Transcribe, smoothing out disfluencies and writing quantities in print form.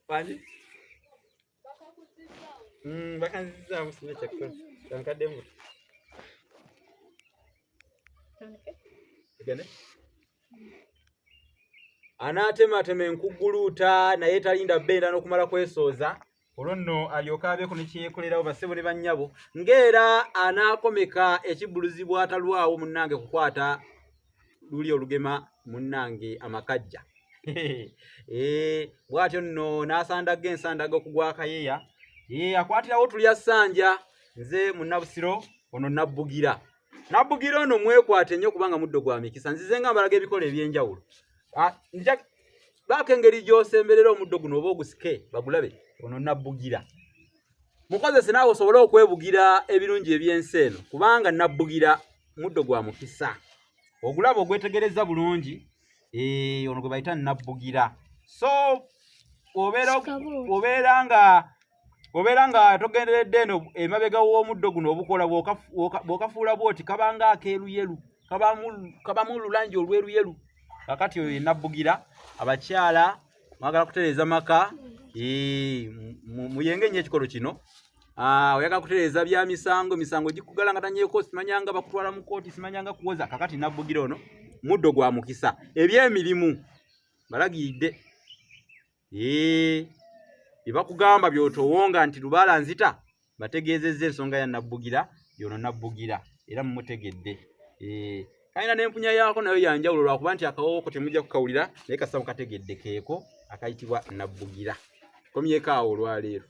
Pani? Bakanziza musime chakula. Tankademu. Gane? Anatema enkuguluta naye talinda benda n'okumala kwesooza. Olonno alyoka abeeko ne kyekolerawo basebo ne bannyabo ng'era anaakomeka ekibuluzi bw'atalwawo munnange kukwata luli olugema munnange amakajja. Bw'atyo nno n'asandaga ensandaga okugwa akayeya. Akwatirawo tulya ssanja nze munnabusiro ono Nabbugira. Nabbugira ono mwekwate nnyo kubanga muddo gwa mikisa. Nzize nga mbalaga ebikola eby'enjawulo. Baako engeri gy'osemberera omuddo guno oba ogusike bagulabe ono Nabbugira. Mukozese naawe osobole okwebugira ebirungi eby'ensi eno kubanga Nabbugira muddo gwa mukisa. Ogulaba ogwetegereza bulungi ono gwe bayita Nabbugira. So obeera nga togenderedde eno emabega w'omuddo guno obukola bw'okafuula bw'oti kabanga akeeruyeru kabamu lulangi olweruyeru. Kakati oyo ye Nabbugira. Abakyala mwagala kutereeza maka muyenge nnyo ekikolo kino. Oyagala kutereeza bya misango gikugalangatanyeeko simanyanga bakutwala mu kooti simanyanga kuwoza. Kakati Nabbugira ono muddo gwa mukisa eby'emirimu balagiridde. Byebakugamba by'otowonga nti lubaala nzita bategeezezza ensonga ya Nabbugira yono Nabbugira era mumutegedde. Kalina n'empunya yaako nayo yanjawulo lwakuba nti akawoko temujja kukawulira naye kasaba kategedde keeko akayitibwa Nabbugira. Komyeko awo olwaleero.